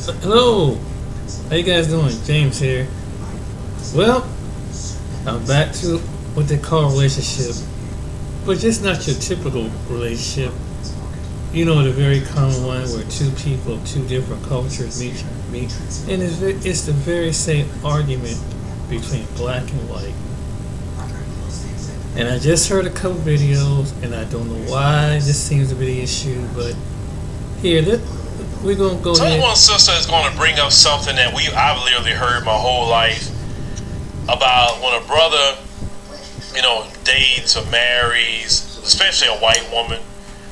Hello, how you guys doing? James here. Well, I'm back to what they call a relationship, but just not your typical relationship. You know, the very common one where two people of two different cultures meet, and it's the very same argument between black and white. And I just heard a couple videos, and I don't know why this seems to be the issue, but here, we're gonna go ahead. Someone sister is going to bring up something that I've literally heard my whole life about when a brother, dates or marries, especially a white woman.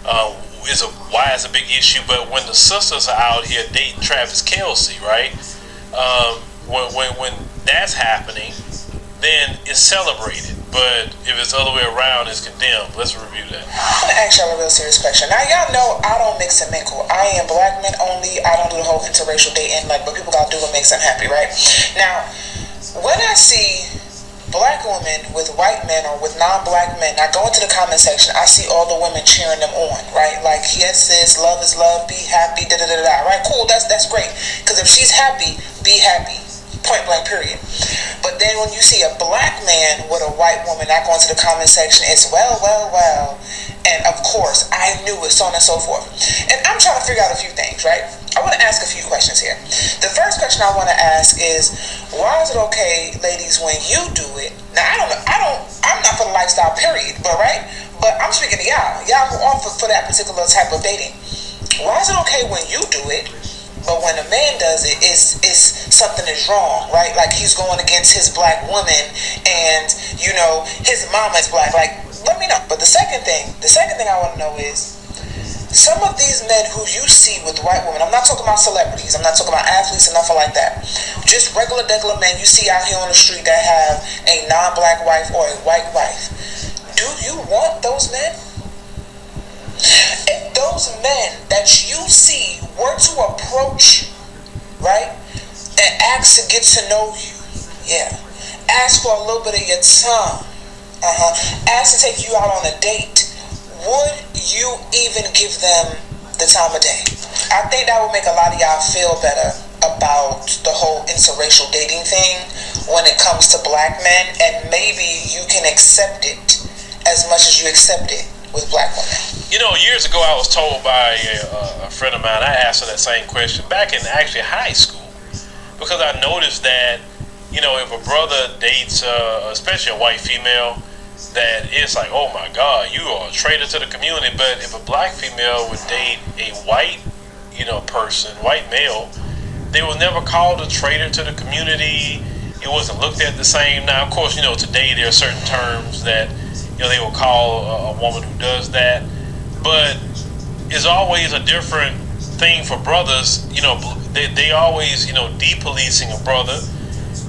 Why it's a big issue, but when the sisters are out here dating Travis Kelce, right? When that's happening, then it's celebrated. But if it's the other way around, it's condemned. Let's review that. I'm gonna ask y'all a real serious question. Now y'all know I don't mix and mingle. I am black men only. I don't do the whole interracial dating, but people gotta do what makes them happy, right? Now, when I see black women with white men or with non-black men, I go into the comment section, I see all the women cheering them on, right? Like, yes sis, love is love, be happy, da da da da. Right, cool, that's great. Because if she's happy, be happy. Point blank, period. But then when you see a black man with a white woman, I go into the comment section, it's well. And of course, I knew it, so on and so forth. And I'm trying to figure out a few things, right? I want to ask a few questions here. The first question I want to ask is, why is it okay, ladies, when you do it? Now, I'm not for the lifestyle, period, but right? But I'm speaking to y'all. Y'all go on for that particular type of dating. Why is it okay when you do it? But when a man does it, it's something is wrong, right? Like he's going against his black woman, and his mama is black. Like, let me know. But the second thing I want to know is some of these men who you see with white women. I'm not talking about celebrities. I'm not talking about athletes or nothing like that. Just regular men you see out here on the street that have a non-black wife or a white wife. Do you want those men? If those men that you see were to approach, right, and ask to get to know you, ask for a little bit of your time, ask to take you out on a date, would you even give them the time of day? I think that would make a lot of y'all feel better about the whole interracial dating thing when it comes to black men, and maybe you can accept it as much as you accept it with black women. Years ago I was told by a friend of mine, I asked her that same question back in actually high school, because I noticed that, if a brother dates, especially a white female, that it's like, oh my God, you are a traitor to the community. But if a black female would date a white, white male, they were never called a traitor to the community. It wasn't looked at the same. Now, of course, today there are certain terms that they will call a woman who does that, but it's always a different thing for brothers. They always, de-policing a brother.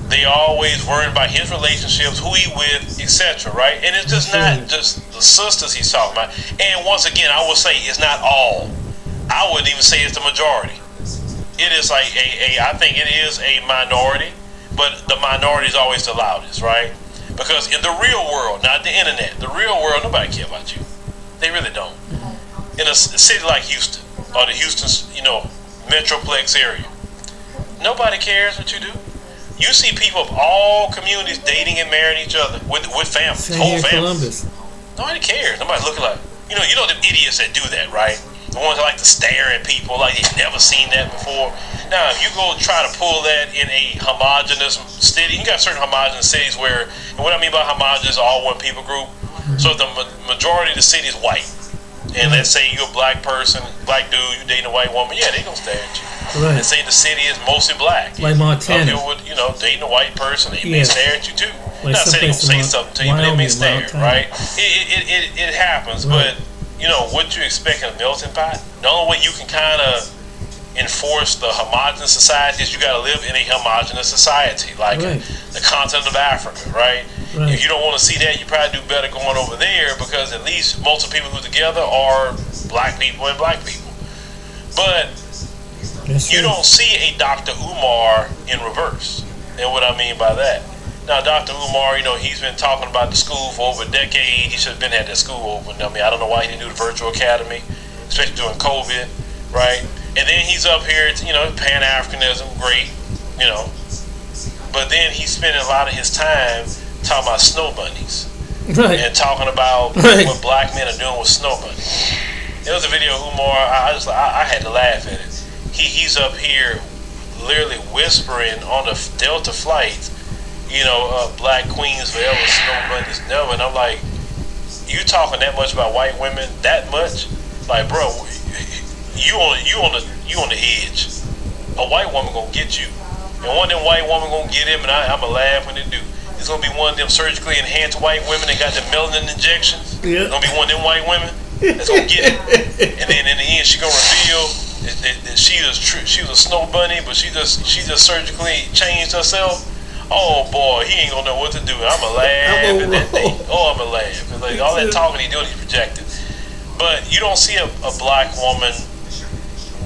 They always worrying about his relationships, who he with, etc. Right? And it's just not just the sisters he's talking about. And once again, I will say it's not all. I wouldn't even say it's the majority. It is like I think it is a minority, but the minority is always the loudest, right? Because in the real world, not the internet, the real world, nobody cares about you. They really don't. In a city like Houston, or the Houston, metroplex area, nobody cares what you do. You see people of all communities dating and marrying each other with families, whole families. Nobody cares. Nobody's looking like, you know them idiots that do that, right? The ones that like to stare at people like they've never seen that before. Now, if you go try to pull that in a homogenous city, you got certain homogenous cities where, and what I mean by homogenous, all one people group. So if the majority of the city is white, and let's say you're a black person, black dude, you dating a white woman, they gonna stare at you. Right. And say the city is mostly black. Like Montana. People would, dating a white person, they may stare at you too. Like not saying they gonna say something to you, but they may stare, right? It happens, right. But what you expect in a melting pot? The only way you can kind of enforce the homogenous society is you got to live in a homogenous society, like the continent of Africa, right? If you don't want to see that, you probably do better going over there, because at least most of the people who are together are black people and black people. But you don't see a Dr. Umar in reverse. And what I mean by that, now Dr. Umar, he's been talking about the school for over a decade. He should have been had that school open. I don't know why he didn't do the virtual academy, especially during COVID, right? And then he's up here, Pan-Africanism, great, but then he's spending a lot of his time talking about snow bunnies. Right. And talking about what black men are doing with snow bunnies. There was a video of Umar. I had to laugh at it. He's up here, literally whispering on the Delta flight, black queens forever, snow bunnies never. And I'm like, you talking that much about white women? That much? Like, bro, you on the edge. A white woman gonna get you, and one of them white women gonna get him, and I'ma laugh when they do. It's gonna be one of them surgically enhanced white women that got the melanin injections. Yeah. It's gonna be one of them white women that's gonna get it. And then in the end, she gonna reveal that she was a snow bunny, but she just surgically changed herself. Oh boy, he ain't gonna know what to do. I'ma laugh at that thing. Oh, I'ma laugh. Like, all that talking he doing, he's projected. But you don't see a black woman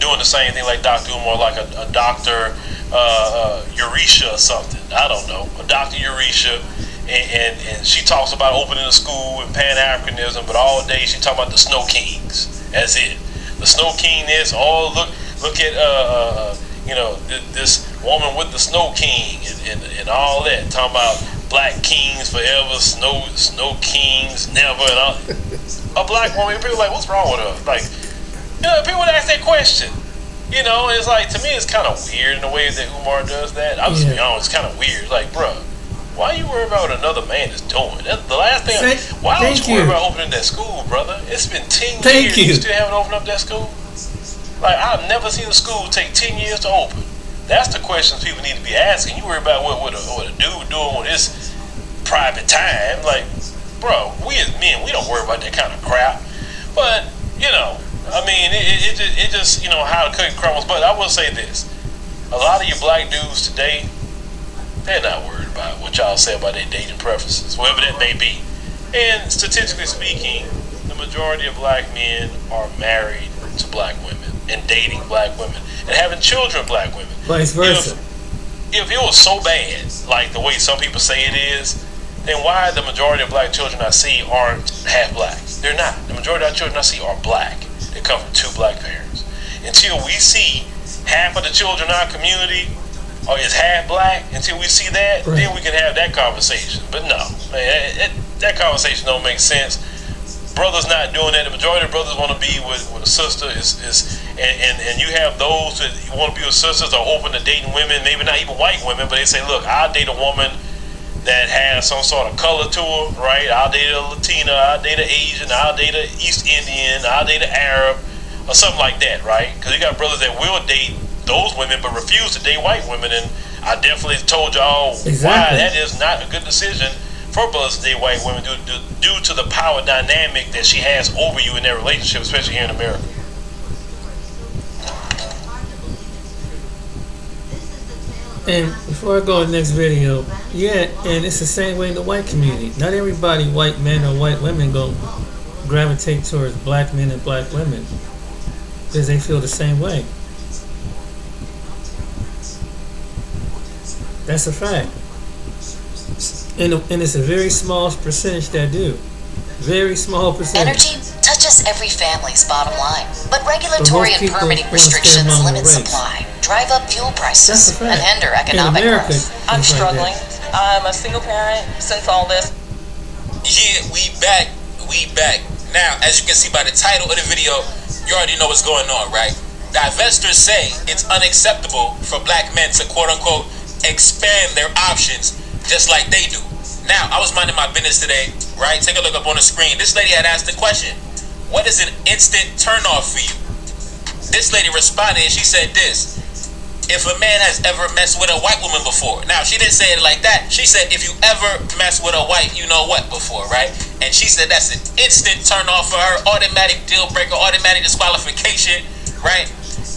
doing the same thing like Dr. Umar, like a Dr. Eurisha or something. I don't know. A Dr. Eurisha, and she talks about opening a school and Pan-Africanism, but all day she talking about the Snow Kings. That's it. The Snow King is, look at this woman with the Snow King and all that. Talking about black kings forever, snow kings never, and all. A black woman, people are like, what's wrong with her? Like, people would ask that question. It's like, to me, it's kind of weird in the way that Umar does that. I'll just be honest, it's kind of weird. Like, bruh, why you worry about what another man is doing? That's the last thing. Why don't you worry about opening that school, brother? It's been 10 years. You still haven't opened up that school? Like, I've never seen a school take 10 years to open. That's the questions people need to be asking. You worry about what a dude doing with his private time. Like, bro, we as men, we don't worry about that kind of crap. But, it just, how the cookie crumbles. But I will say this. A lot of you black dudes today, they're not worried about what y'all say about their dating preferences, whatever that may be. And statistically speaking, the majority of black men are married to black women and dating black women and having children with black women. Vice versa. If it was so bad, like the way some people say it is, then why the majority of black children I see aren't half black? They're not. The majority of our children I see are black. They come from two black parents. Until we see half of the children in our community is half black, until we see that, right, then we can have that conversation. But no, man, that conversation don't make sense. Brothers not doing that. The majority of brothers want to be with a sister and you have those that want to be with sisters or open to dating women, maybe not even white women, but they say, look, I'll date a woman that has some sort of color to her, right? I'll date a Latina, I'll date an Asian, I'll date an East Indian, I'll date an Arab, or something like that, right? Because you got brothers that will date those women but refuse to date white women, and I definitely told y'all why that is not a good decision for brothers to date white women due to the power dynamic that she has over you in their relationship, especially here in America. And before I go to the next video, and it's the same way in the white community. Not everybody, white men or white women, go gravitate towards black men and black women because they feel the same way. That's a fact. And it's a very small percentage that do. Very small percentage. Energy touches every family's bottom line, but regulatory and permitting restrictions limit supply, drive up fuel prices, and hinder economic growth. I'm struggling. I'm a single parent since all this. Yeah, we back. Now, as you can see by the title of the video, you already know what's going on, right? Divestors say it's unacceptable for black men to quote-unquote expand their options just like they do. Now, I was minding my business today, right? Take a look up on the screen. This lady had asked the question, what is an instant turnoff for you? This lady responded and she said this: if a man has ever messed with a white woman before. Now, she didn't say it like that. She said, if you ever mess with a white, you know what before, right? And she said that's an instant turn off for her, automatic deal breaker, automatic disqualification, right?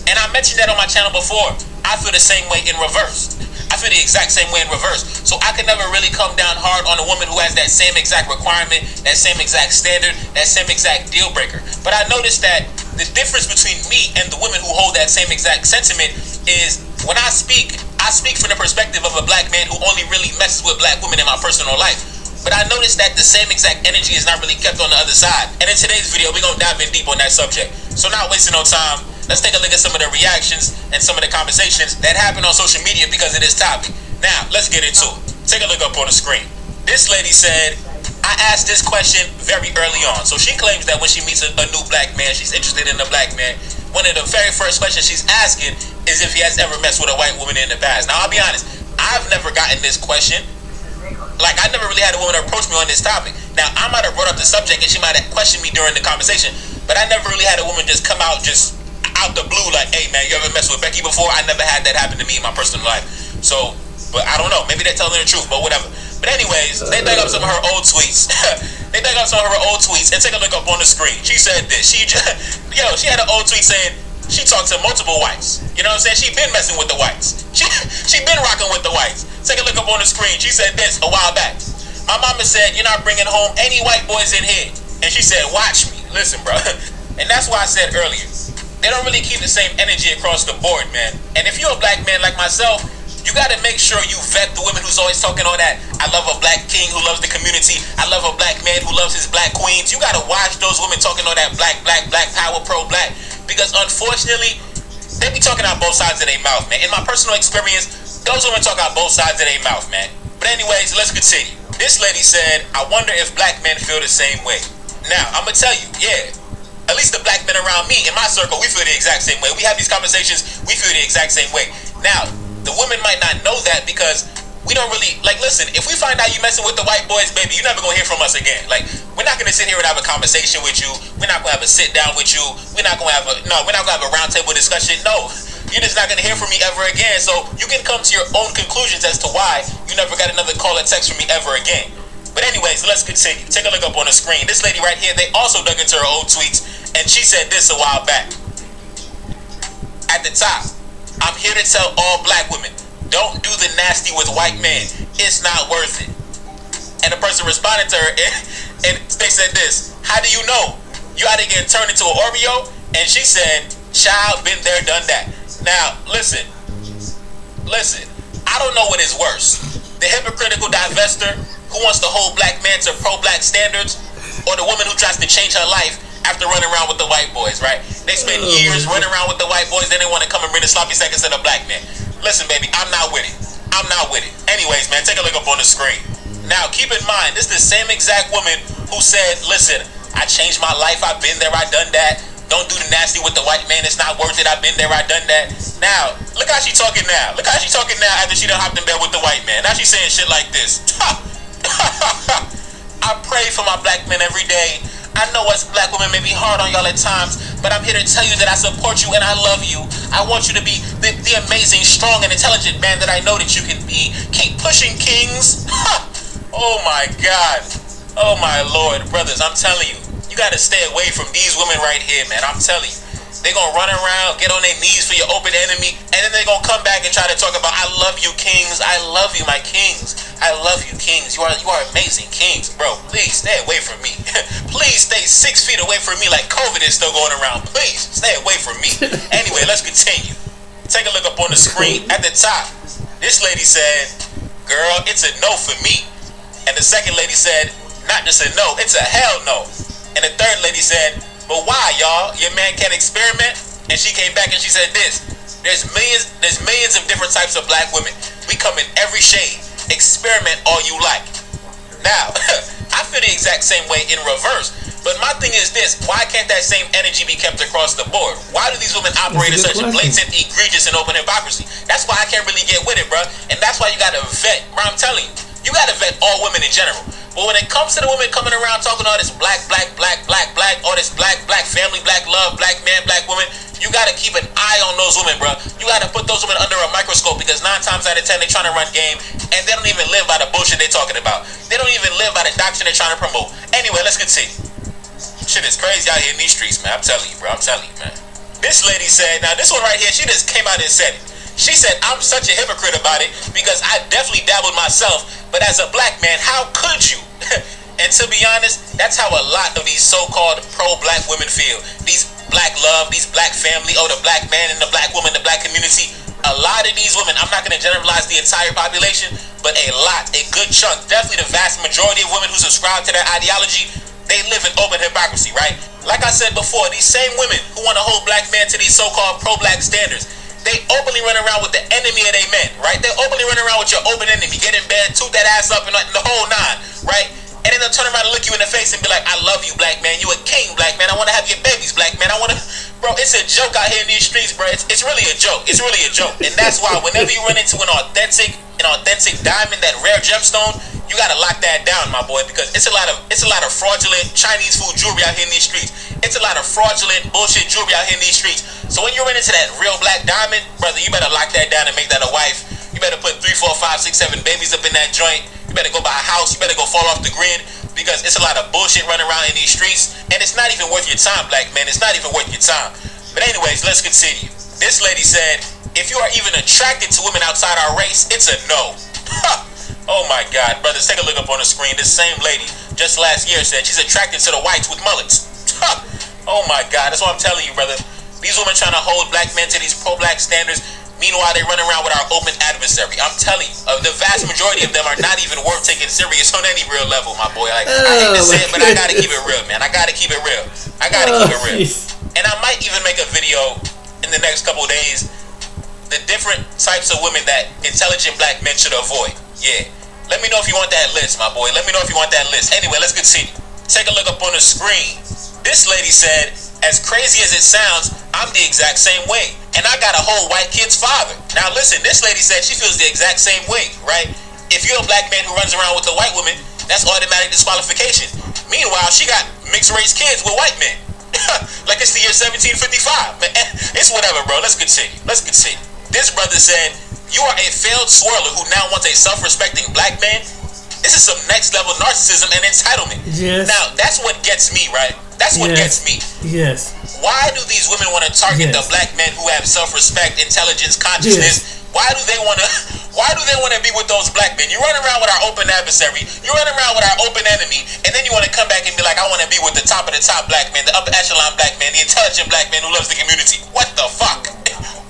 And I mentioned that on my channel before. I feel the same way in reverse. I feel the exact same way in reverse. So I can never really come down hard on a woman who has that same exact requirement, that same exact standard, that same exact deal breaker. But I noticed that the difference between me and the women who hold that same exact sentiment is when I speak from the perspective of a black man who only really messes with black women in my personal life. But I noticed that the same exact energy is not really kept on the other side. And in today's video, we're going to dive in deep on that subject. So not wasting no time, let's take a look at some of the reactions and some of the conversations that happen on social media because of this topic. Now, let's get into it. Take a look up on the screen. This lady said, I asked this question very early on. So she claims that when she meets a new black man, she's interested in a black man. One of the very first questions she's asking is if he has ever messed with a white woman in the past. Now, I'll be honest, I've never gotten this question. Like, I never really had a woman approach me on this topic. Now, I might have brought up the subject and she might have questioned me during the conversation, but I never really had a woman just come out just out the blue like, hey man, you ever messed with Becky before? I never had that happen to me in my personal life. So, but I don't know, maybe they're telling the truth, but whatever. But anyways, they dug up some of her old tweets. They dug up some of her old tweets and take a look up on the screen. She said this. She had an old tweet saying she talked to multiple whites. You know what I'm saying? She been messing with the whites. She been rocking with the whites. Take a look up on the screen. She said this a while back. My mama said, you're not bringing home any white boys in here. And she said, watch me. Listen, bro. And that's why I said earlier, they don't really keep the same energy across the board, man. And if you're a black man like myself, you gotta make sure you vet the women who's always talking all that. I love a black king who loves the community. I love a black man who loves his black queens. You gotta watch those women talking all that black power, pro-black. Because unfortunately, they be talking out both sides of their mouth, man. In my personal experience, those women talk out both sides of their mouth, man. But anyways, let's continue. This lady said, I wonder if black men feel the same way. Now, I'm gonna tell you, yeah, at least the black men around me, in my circle, we feel the exact same way. We have these conversations, we feel the exact same way. Now, the women might not know that because we don't really, like, listen, if we find out you messing with the white boys, baby, you're never gonna hear from us again. Like, we're not gonna sit here and have a conversation with you. We're not gonna have a sit down with you. We're not gonna have a round table discussion. No, you're just not gonna hear from me ever again. So you can come to your own conclusions as to why you never got another call or text from me ever again. But anyways, let's continue. Take a look up on the screen. This lady right here, they also dug into her old tweets, and she said this a while back. At the top, I'm here to tell all black women, don't do the nasty with white men. It's not worth it. And the person responded to her, and they said this, how do you know? You either getting turned into an Oreo? And she said, child, been there, done that. Now, listen, I don't know what is worse. The hypocritical divestor who wants to hold black men to pro-black standards, or the woman who tries to change her life after running around with the white boys, right? They spend years running around with the white boys, then they want to come and bring the sloppy seconds to the black man. Listen, baby, I'm not with it. Anyways, man, take a look up on the screen. Now, keep in mind, this is the same exact woman who said, listen, I changed my life, I've been there, I done that. Don't do the nasty with the white man, it's not worth it, I've been there, I done that. Now, look how she talking now. Look how she talking now after she done hopped in bed with the white man. Now she's saying shit like this. I pray for my black men every day. I know us black women may be hard on y'all at times, but I'm here to tell you that I support you and I love you. I want you to be the amazing, strong, and intelligent man that I know that you can be. Keep pushing, kings. Oh my God. Oh my Lord. Brothers, I'm telling you, you got to stay away from these women right here, man. I'm telling you. They're going to run around, get on their knees for your open enemy, and then they're going to come back and try to talk about, I love you, kings. I love you, my kings. I love you, kings. You are amazing kings. Bro, please stay away from me. Please stay 6 feet away from me like COVID is still going around. Please stay away from me. Anyway, let's continue. Take a look up on the screen. At the top, this lady said, girl, it's a no for me. And the second lady said, not just a no, it's a hell no. And the third lady said, but why, y'all? Your man can't experiment? And she came back and she said this. There's millions of different types of black women. We come in every shade. Experiment all you like. Now, I feel the exact same way in reverse. But my thing is this. Why can't that same energy be kept across the board? Why do these women operate in such blatant, egregious, and open hypocrisy? That's why I can't really get with it, bro. And that's why you got to vet. Bro, I'm telling you. You got to vet all women in general. But when it comes to the women coming around talking all this black, all this black family, black love, black man, black woman, you got to keep an eye on those women, bro. You got to put those women under a microscope because 9 times out of 10 they're trying to run game and they don't even live by the bullshit they're talking about. They don't even live by the doctrine they're trying to promote. Anyway, let's continue. Shit is crazy out here in these streets, man. I'm telling you, bro. I'm telling you, man. This lady said, now this one right here, she just came out and said it. She said, I'm such a hypocrite about it because I definitely dabbled myself, but as a black man, how could you? And to be honest, that's how a lot of these so-called pro-black women feel. These black love, these black family, the black man and the black woman, the black community. A lot of these women, I'm not going to generalize the entire population, but a good chunk, definitely the vast majority of women who subscribe to that ideology, they live in open hypocrisy, right? Like I said before, these same women who want to hold black men to these so-called pro-black standards, they openly run around with the enemy of their men, right? They openly run around with your open enemy, get in bed, toot that ass up, and the whole nine, right? And then they'll turn around and look you in the face and be like, I love you, black man. You a king, black man. I want to have your babies, black man. I want to... Bro, it's a joke out here in these streets, bro. It's really a joke. It's really a joke. And that's why whenever you run into an authentic diamond, that rare gemstone, you gotta lock that down, my boy, because it's a lot of fraudulent Chinese food jewelry out here in these streets. It's a lot of fraudulent bullshit jewelry out here in these streets. So when you run into that real black diamond, brother, you better lock that down and make that a wife. You better put 3, 4, 5, 6, 7 babies up in that joint. You better go buy a house. You better go fall off the grid, because it's a lot of bullshit running around in these streets, and it's not even worth your time, black man. It's not even worth your time. But anyways, let's continue. This lady said, if you are even attracted to women outside our race, it's a no. Oh my God, brothers, take a look up on the screen. This same lady just last year said she's attracted to the whites with mullets. Oh my God, that's what I'm telling you, brother. These women trying to hold black men to these pro-black standards. Meanwhile, they run around with our open adversary. I'm telling you, the vast majority of them are not even worth taking serious on any real level, my boy. Like, I hate to say it, but I gotta keep it real, man. I gotta keep it real. I gotta keep it real. And I might even make a video in the next couple of days, the different types of women that intelligent black men should avoid. Yeah. Let me know if you want that list, my boy. Let me know if you want that list. Anyway, let's continue. Take a look up on the screen. This lady said, as crazy as it sounds, I'm the exact same way. And I got a whole white kid's father. Now listen, this lady said she feels the exact same way, right? If you're a black man who runs around with a white woman, that's automatic disqualification. Meanwhile, she got mixed race kids with white men. Like it's the year 1755. Man, it's whatever, bro. Let's continue. This brother said, you are a failed swirler who now wants a self-respecting black man. This is some next level narcissism and entitlement. Yes. Now, that's what gets me, right? That's what gets me. Yes. Why do these women want to target the black men who have self-respect, intelligence, consciousness? Yes. Why do they want to be with those black men? You run around with our open adversary, you run around with our open enemy, and then you want to come back and be like, I want to be with the top of the top black man, the upper echelon black man, the intelligent black man who loves the community. What the fuck?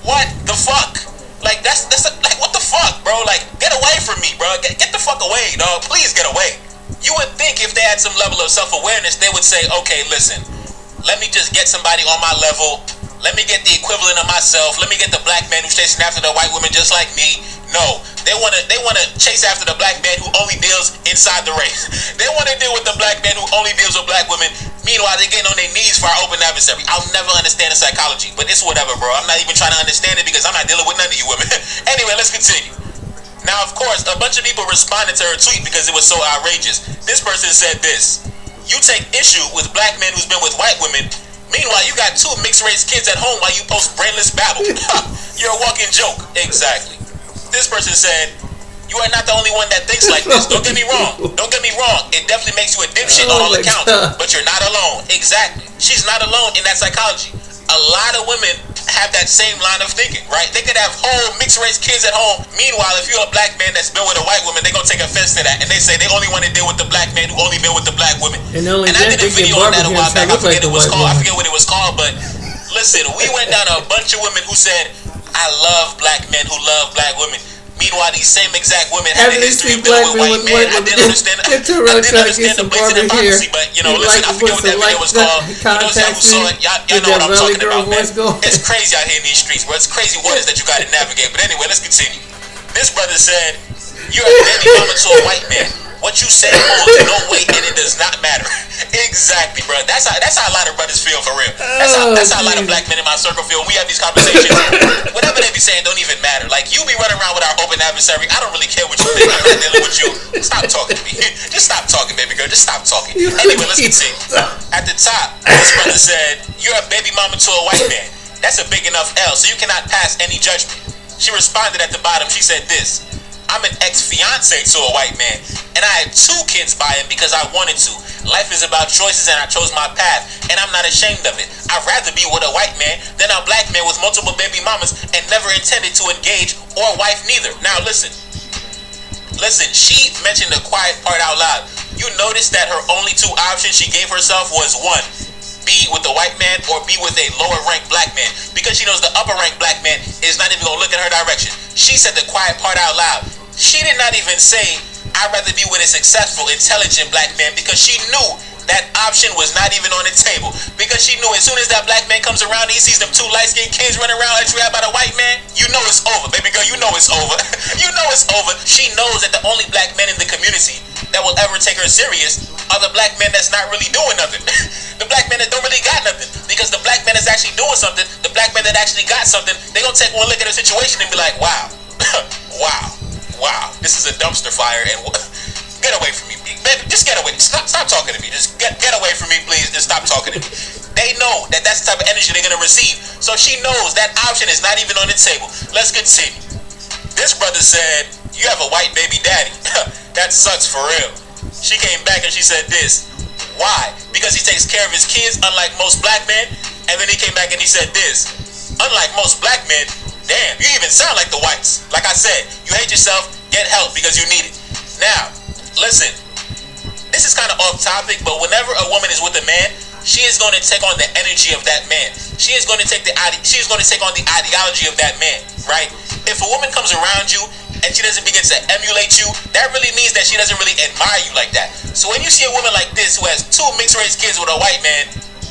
What the fuck? Like that's like what the fuck, bro? Like get away from me, bro. Get the fuck away, dog. Please get away. You would think if they had some level of self-awareness, they would say, okay, listen, let me just get somebody on my level. Let me get the equivalent of myself. Let me get the black man who's chasing after the white women just like me. No, they wanna chase after the black man who only deals inside the race. They wanna deal with the black man who only deals with black women. Meanwhile, they're getting on their knees for our open adversary. I'll never understand the psychology, but it's whatever, bro. I'm not even trying to understand it because I'm not dealing with none of you women. Anyway, let's continue. Now, of course, a bunch of people responded to her tweet because it was so outrageous. This person said this: you take issue with black men who's been with white women. Meanwhile, you got 2 mixed race kids at home while you post brainless babble. You're a walking joke. Exactly. This person said, you are not the only one that thinks like this. Don't get me wrong. It definitely makes you a dipshit on all accounts. But you're not alone. Exactly. She's not alone in that psychology. A lot of women have that same line of thinking, right? They could have whole mixed race kids at home. Meanwhile, if you're a black man that's been with a white woman, they're going to take offense to that. And they say they only want to deal with the black man who only been with the black woman. And I did a video on that a while back. I forget what it was called, but listen, we went down to a bunch of women who said, I love black men who love black women. Meanwhile, these same exact women had a history of dealing with white men. I didn't understand the blatant hypocrisy, but listen, I forget what that video was called. For those of y'all who saw it, y'all know what I'm talking about, man. It's crazy out here in these streets, bro. It's crazy waters that you gotta navigate. But anyway, let's continue. This brother said, you're a baby mama to a white man. What you say holds no weight and it does not matter. Exactly, bro. That's how a lot of brothers feel for real. That's how a lot of black men in my circle feel when we have these conversations. Whatever they be saying don't even matter. Like, you be running around with our open adversary. I don't really care what you think. I'm not dealing with you. Stop talking to me. Just stop talking, baby girl. Just stop talking. Anyway, let's continue. At the top, this brother said, you're a baby mama to a white man. That's a big enough L, so you cannot pass any judgment. She responded at the bottom. She said this: I'm an ex-fiance to a white man, and I had 2 kids by him because I wanted to. Life is about choices, and I chose my path, and I'm not ashamed of it. I'd rather be with a white man than a black man with multiple baby mamas and never intended to engage or wife neither. Now listen, she mentioned the quiet part out loud. You notice that her only 2 options she gave herself was 1, be with the white man or be with a lower ranked black man, because she knows the upper ranked black man is not even gonna look in her direction. She said the quiet part out loud. She did not even say, I'd rather be with a successful, intelligent black man, because she knew that option was not even on the table because she knew as soon as that black man comes around, he sees them two light-skinned kids running around that you had by the white man. You know it's over, baby girl. You know it's over. You know it's over. She knows that the only black men in the community that will ever take her serious are the black men that's not really doing nothing. The black men that don't really got nothing. Because the black man that's actually doing something, the black men that actually got something, they gonna take one look at the situation and be like, wow, wow, this is a dumpster fire, and get away from me, baby. Just get away. Stop talking to me. Just get away from me, please, and stop talking to me. They know that that's the type of energy they're gonna receive. So she knows that option is not even on the table. Let's continue. This brother said, you have a white baby daddy. That sucks for real. She came back and she said this. Why? Because he takes care of his kids, unlike most black men. And then he came back and he said this. Unlike most black men, damn, you even sound like the whites. Like I said, you hate yourself, get help because you need it. Now, listen, this is kind of off topic, but whenever a woman is with a man, she is going to take on the energy of that man. She is going to take on the ideology of that man, right? If a woman comes around you and she doesn't begin to emulate you, that really means that she doesn't really admire you like that. So when you see a woman like this who has two mixed race kids with a white man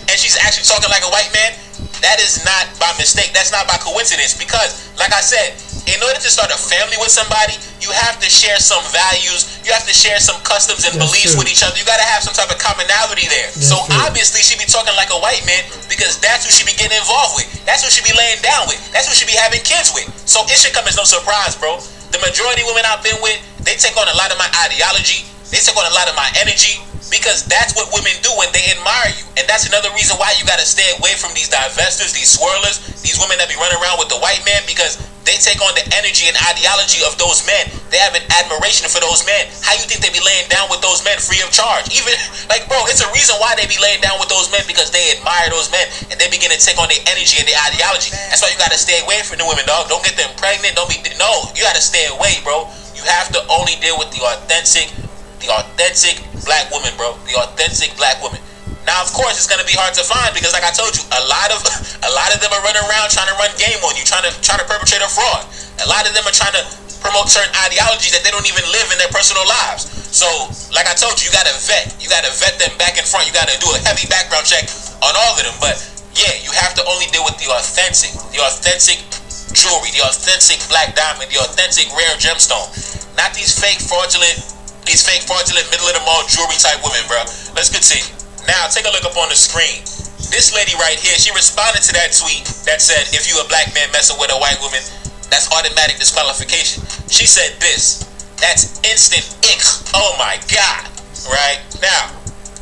and she's actually talking like a white man, that is not by mistake. That's not by coincidence. Because, like I said, in order to start a family with somebody, you have to share some values. You have to share some customs and beliefs with each other. You got to have some type of commonality there. So obviously she be talking like a white man because that's who she be getting involved with. That's who she be laying down with. That's who she be having kids with. So it should come as no surprise, bro. The majority of women I've been with, they take on a lot of my ideology. They take on a lot of my energy. Because that's what women do when they admire you. And that's another reason why you gotta stay away from these divestors, these swirlers, these women that be running around with the white man, because they take on the energy and ideology of those men. They have an admiration for those men. How you think they be laying down with those men free of charge? Even, like, bro, it's a reason why they be laying down with those men, because they admire those men and they begin to take on their energy and their ideology. That's why you gotta stay away from the women, dog. Don't get them pregnant. No, you gotta stay away, bro. You have to only deal with the authentic black woman, bro. The authentic black woman. Now, of course, it's gonna be hard to find because, like I told you, a lot of them are running around trying to run game on you, trying to perpetrate a fraud. A lot of them are trying to promote certain ideologies that they don't even live in their personal lives. So, like I told you, you gotta vet. You gotta vet them back and front. You gotta do a heavy background check on all of them. But yeah, you have to only deal with the authentic jewelry, the authentic black diamond, the authentic rare gemstone, not these fake fraudulent middle of the mall jewelry type women, bro. Let's continue. Now, take a look up on the screen. This lady right here, she responded to that tweet that said, if you a black man messing with a white woman, that's automatic disqualification. She said this. That's instant ick. Oh my God. Right? Now,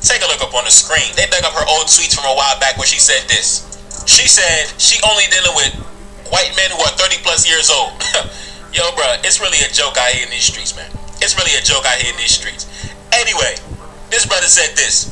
take a look up on the screen. They dug up her old tweets from a while back where she said this. She said she only dealing with white men who are 30 plus years old. Yo, bro, it's really a joke out here in these streets, man. It's really a joke out here in these streets. Anyway, this brother said this.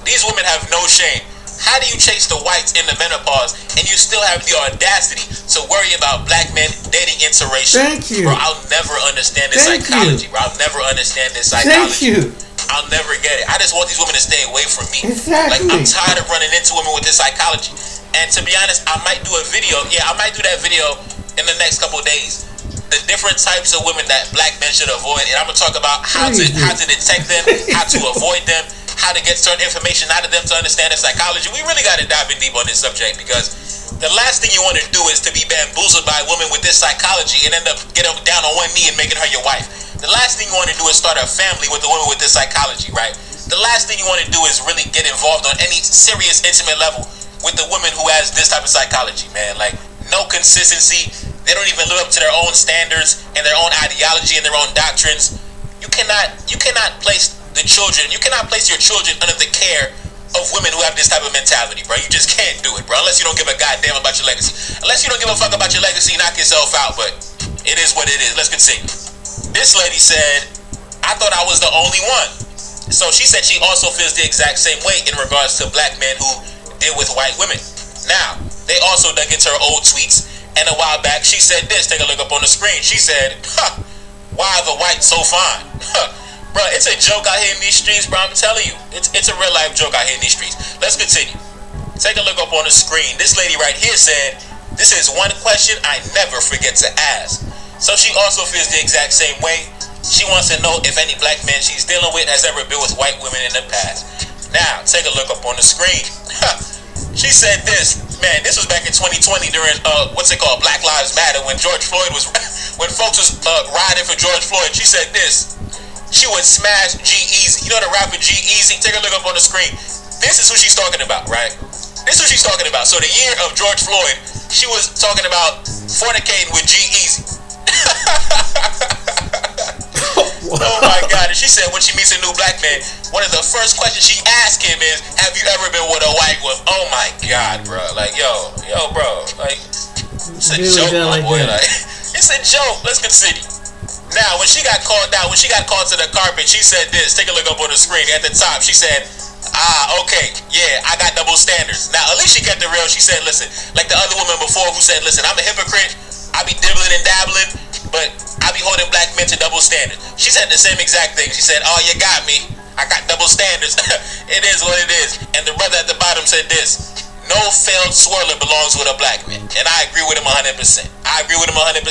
These women have no shame. How do you chase the whites in the menopause and you still have the audacity to worry about black men dating interracial? Thank you. Bro, I'll never understand this psychology, bro. I'll never understand this psychology. Thank you. I'll never get it. I just want these women to stay away from me. Exactly. Like, I'm tired of running into women with this psychology. And to be honest, I might do a video. Yeah, I might do that video in the next couple of days. The different types of women that black men should avoid, and I'm gonna talk about how to detect them, how to avoid them, how to get certain information out of them to understand their psychology. We really gotta dive in deep on this subject because the last thing you want to do is to be bamboozled by a woman with this psychology and end up getting down on one knee and making her your wife. The last thing you want to do is start a family with a woman with this psychology, right? The last thing you want to do is really get involved on any serious, intimate level with a woman who has this type of psychology, man. Like, no consistency. They don't even live up to their own standards and their own ideology and their own doctrines. You cannot place the children, you cannot place your children under the care of women who have this type of mentality, bro. You just can't do it, bro, unless you don't give a goddamn about your legacy. Unless you don't give a fuck about your legacy, knock yourself out, but it is what it is. Let's continue. This lady said, I thought I was the only one. So she said she also feels the exact same way in regards to black men who deal with white women. Now, they also dug into her old tweets. And a while back, she said this. Take a look up on the screen. She said, why are the whites so fine? Bro, it's a joke out here in these streets, bro. I'm telling you. It's a real life joke out here in these streets. Let's continue. Take a look up on the screen. This lady right here said, this is one question I never forget to ask. So she also feels the exact same way. She wants to know if any black man she's dealing with has ever been with white women in the past. Now, take a look up on the screen. She said this, man, this was back in 2020 during, Black Lives Matter, when George Floyd was, when folks was riding for George Floyd. She said this, she would smash G-Eazy. You know the rapper G-Eazy? Take a look up on the screen. This is who she's talking about, right? This is who she's talking about. So the year of George Floyd, she was talking about fornicating with G-Eazy. Oh my God. And she said when she meets a new black man, one of the first questions she asked him is, have you ever been with a white woman? Oh my God, bro. Like, yo, bro. Like, it's a joke, my boy. Like, it's a joke. Let's continue. Now, when she got called to the carpet, she said this. Take a look up on the screen. At the top, she said, okay, yeah, I got double standards. Now, at least she kept it real. She said, listen, like the other woman before who said, listen, I'm a hypocrite. I be dibbling and dabbling, but I be holding black men to double standards. She said the same exact thing. She said, oh, you got me. I got double standards. It is what it is. And the brother at the bottom said this, no failed swirler belongs with a black man. And I agree with him 100%. I agree with him 100%.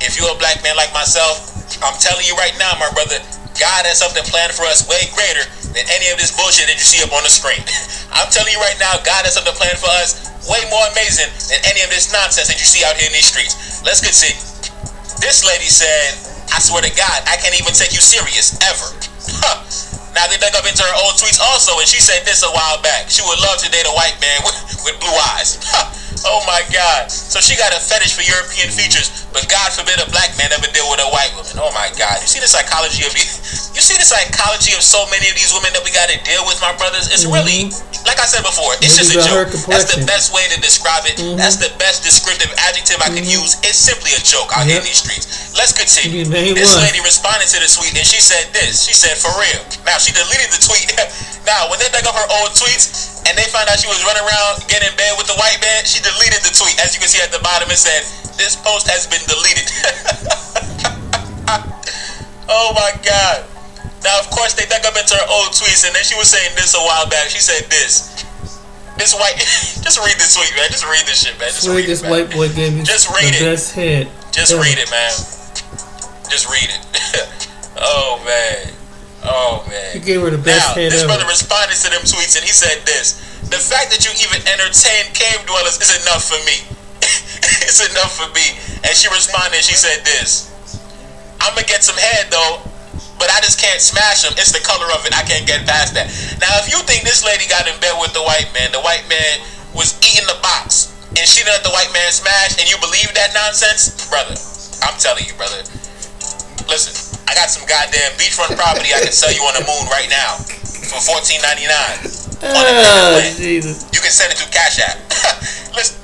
If you're a black man like myself, I'm telling you right now, my brother, God has something planned for us way greater than any of this bullshit that you see up on the screen. I'm telling you right now, God has something planned for us way more amazing than any of this nonsense that you see out here in these streets. Let's continue. This lady said, I swear to God, I can't even take you serious, ever. Huh. Now they dug up into her old tweets also, and she said this a while back. She would love to date a white man with blue eyes. Oh my God. So she got a fetish for European features, but God forbid a black man ever deal with a white woman. Oh my God. You see the psychology of so many of these women that we got to deal with, my brothers? It's really, like I said before, it's just a joke. That's the best way to describe it. That's the best descriptive adjective I can use. It's simply a joke out here in these streets. Let's continue. This lady responded to the tweet and she said this. She said, for real. Now she deleted the tweet. Now when they dug up her old tweets and they found out she was running around getting in bed with the white man, she deleted the tweet. As you can see at the bottom, it said, this post has been deleted. Oh my God. Now, of course, they dug up into her old tweets, and then she was saying this a while back. She said this. This white... Just read this tweet, man. Just read this shit, man. Just read this it, man. White boy gave me just read the it. best head. Just read it, man. Just read it. Oh, man. Oh, man. He gave her the best head this ever. brother responded to them tweets, and he said this. The fact that you even entertain cave dwellers is enough for me. It's enough for me. And she responded, she said this. I'm going to get some head, though, but I just can't smash them. It's the color of it. I can't get past that. Now, if you think this lady got in bed with the white man was eating the box, and she didn't let the white man smash, and you believe that nonsense, brother, I'm telling you, brother. Listen, I got some goddamn beachfront property I can sell you on the moon right now for $14.99. Oh, Jesus. You can send it through Cash App. Listen.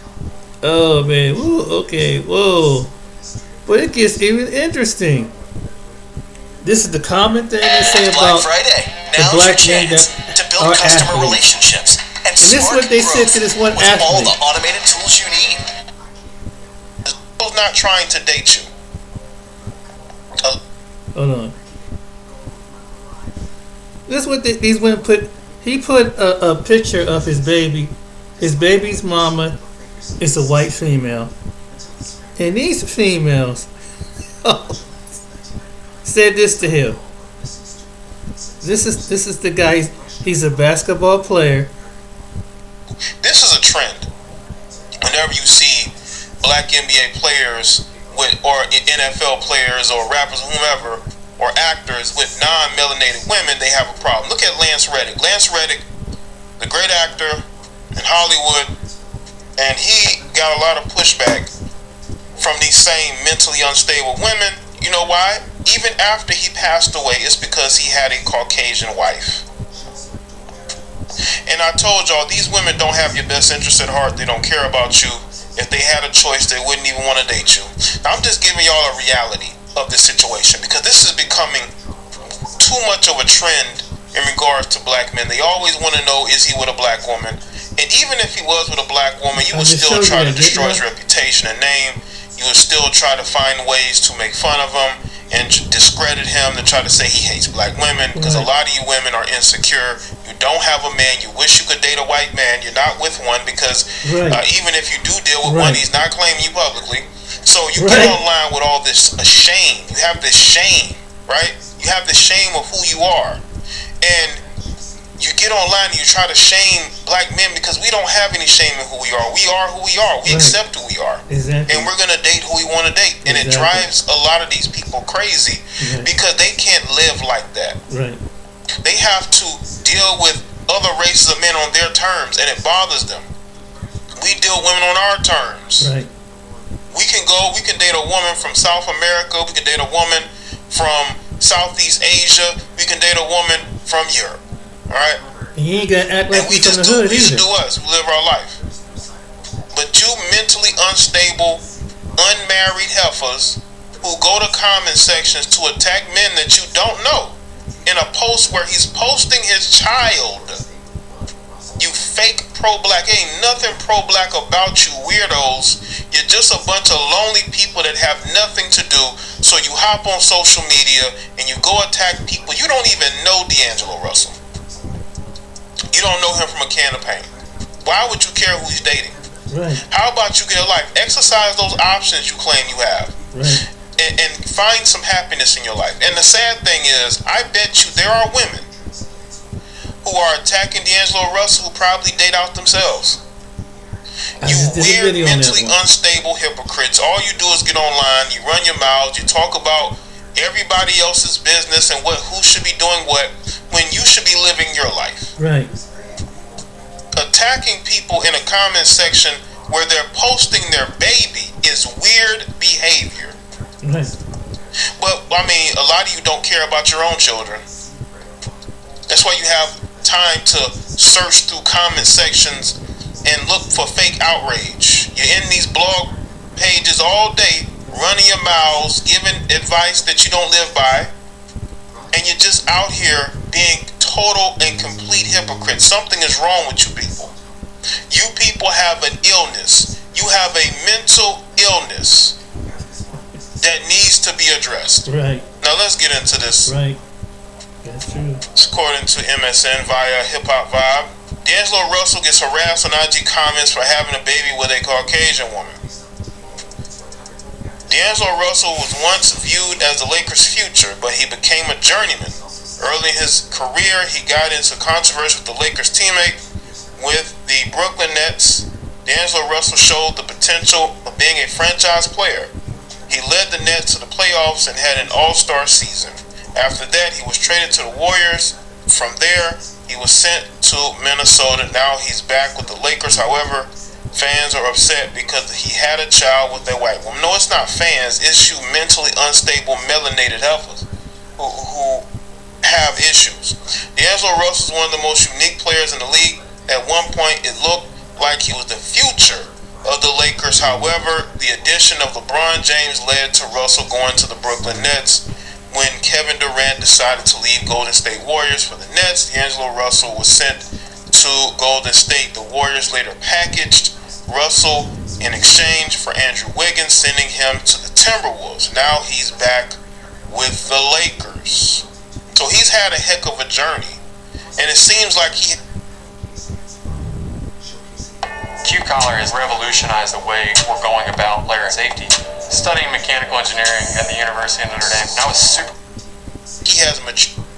Oh, man. Ooh, okay. Whoa. But it gets even interesting. This is the common thing they say about the black men that to build customer relationships and this is what they said to this one with athlete. all the automated tools you need. He's not trying to date you. Hold on. This is what these women put. He put a picture of his baby. His baby's mama is a white female, and these females said this to him. This is the guy. He's a basketball player. This is a trend. Whenever you see black NBA players or NFL players or rappers, whomever, or actors with non-melanated women, they have a problem. Look at Lance Reddick. Lance Reddick, the great actor in Hollywood, and he got a lot of pushback from these same mentally unstable women. You know why? Even after he passed away, it's because he had a Caucasian wife. And I told y'all, these women don't have your best interest at heart. They don't care about you. If they had a choice, they wouldn't even want to date you. Now, I'm just giving y'all a reality of this situation because this is becoming too much of a trend in regards to black men. They always want to know, is he with a black woman? And even if he was with a black woman, you would still try to destroy his reputation and name. You would still try to find ways to make fun of him and discredit him, to try to say he hates black women, because a lot of you women are insecure. You don't have a man. You wish you could date a white man. You're not with one because even if you do deal with one, he's not claiming you publicly. So you get online with all this shame. You have this shame, right? You have the shame of who you are. And you get online and you try to shame black men because we don't have any shame in who we are. We are who we are. We accept who we are. Exactly. And we're going to date who we want to date. And it drives a lot of these people crazy because they can't live like that. Right. They have to deal with other races of men on their terms, and it bothers them. We deal with women on our terms. Right. We can date a woman from South America. We can date a woman from Southeast Asia. We can date a woman from Europe. All right? And you ain't got to act like we just do us. We live our life. But you mentally unstable, unmarried heifers who go to comment sections to attack men that you don't know in a post where he's posting his child. You fake pro-black. Ain't nothing pro-black about you weirdos. You're just a bunch of lonely people that have nothing to do. So you hop on social media and you go attack people. You don't even know D'Angelo Russell. You don't know him from a can of paint. Why would you care who he's dating? Right. How about you get a life? Exercise those options you claim you have. Right. And find some happiness in your life. And the sad thing is, I bet you there are women who are attacking D'Angelo Russell who probably date out themselves. You weird, mentally unstable hypocrites. All you do is get online, you run your mouths, you talk about everybody else's business and who should be doing what when you should be living your life. Right. Attacking people in a comment section where they're posting their baby is weird behavior. Right. But I mean, a lot of you don't care about your own children. That's why you have time to search through comment sections and look for fake outrage. You're in these blog pages all day, running your mouths, giving advice that you don't live by, and you're just out here being total and complete hypocrites. Something is wrong with you people. You people have an illness. You have a mental illness that needs to be addressed. Right. Now let's get into this. Right. That's true. According to MSN via Hip Hop Vibe, D'Angelo Russell gets harassed on IG comments for having a baby with a Caucasian woman. D'Angelo Russell was once viewed as the Lakers' future, but he became a journeyman. Early in his career, he got into controversy with the Lakers teammate. With the Brooklyn Nets, D'Angelo Russell showed the potential of being a franchise player. He led the Nets to the playoffs and had an all-star season. After that, he was traded to the Warriors. From there, he was sent to Minnesota. Now he's back with the Lakers. However, fans are upset because he had a child with a white woman. No, it's not fans. It's you mentally unstable, melanated heifers who have issues. D'Angelo Russell is one of the most unique players in the league. At one point, it looked like he was the future of the Lakers. However, the addition of LeBron James led to Russell going to the Brooklyn Nets. When Kevin Durant decided to leave Golden State Warriors for the Nets, D'Angelo Russell was sent to Golden State. The Warriors later packaged Russell in exchange for Andrew Wiggins, sending him to the Timberwolves. Now he's back with the Lakers. So he's had a heck of a journey. And it seems like Q-Collar has revolutionized the way we're going about player safety. Studying mechanical engineering at the University of Notre Dame, and I was super.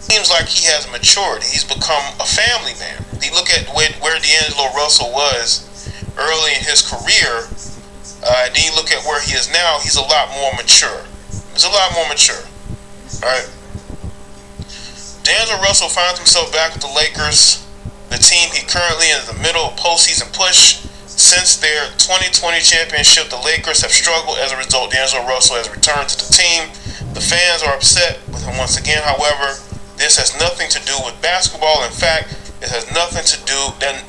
Seems like he has matured. He's become a family man. You look at where D'Angelo Russell was early in his career, and then you look at where he is now. He's a lot more mature. All right. D'Angelo Russell finds himself back with the Lakers, the team he currently is in the middle of postseason push. Since their 2020 championship, the Lakers have struggled. As a result, D'Angelo Russell has returned to the team. The fans are upset with him once again. However, this has nothing to do with basketball. In fact, it has nothing to do.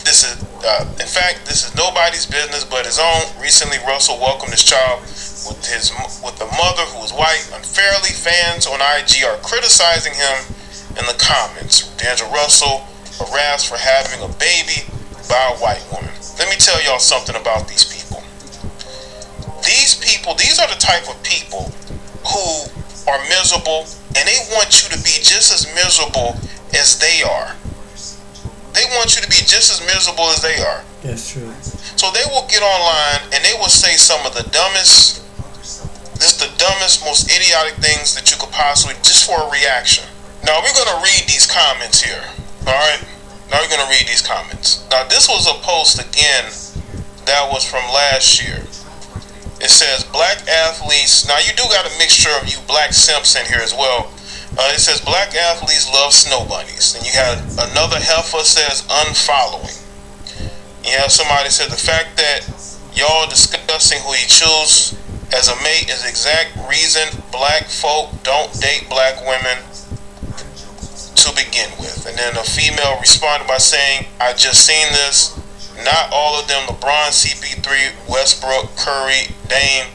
This is nobody's business but his own. Recently, Russell welcomed his child with the mother who is white. Unfairly, fans on IG are criticizing him in the comments. D'Angelo Russell harassed for having a baby by a white woman. Let me tell y'all something about these people. These are the type of people who are miserable, and they want you to be just as miserable as they are. They want you to be just as miserable as they are. That's true. So they will get online and they will say some of the dumbest, most idiotic things that you could possibly, just for a reaction. Now we're gonna read these comments here. All right. Now we're gonna read these comments. Now this was a post again that was from last year. It says black athletes. Now you do got a mixture of you black simps in here as well. It says black athletes love snow bunnies. And you had another heifer says unfollowing. You have somebody said the fact that y'all discussing who you choose as a mate is the exact reason black folk don't date black women to begin with. And then a female responded by saying, I just seen this. Not all of them, LeBron, CP3, Westbrook, Curry, Dame.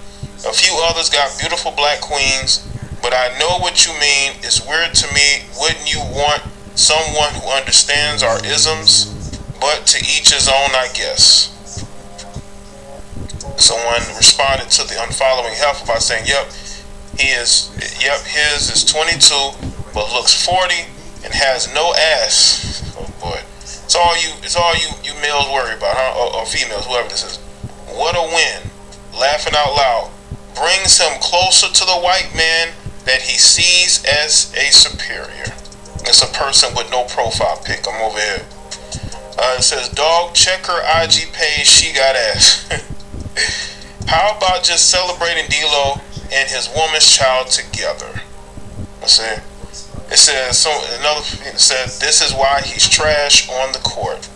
A few others got beautiful black queens, but I know what you mean. It's weird to me. Wouldn't you want someone who understands our isms? But to each his own, I guess. Someone responded to the unfollowing heifer by saying, his is 22, but looks 40 and has no ass. Oh boy. It's all you males worry about, huh? Or females, whoever this is. What a win. Laughing out loud. Brings him closer to the white man that he sees as a superior. It's a person with no profile pic. I'm over here. It says, dog, check her IG page. She got ass. How about just celebrating D-Lo and his woman's child together? Let's see. It says, this is why he's trash on the court.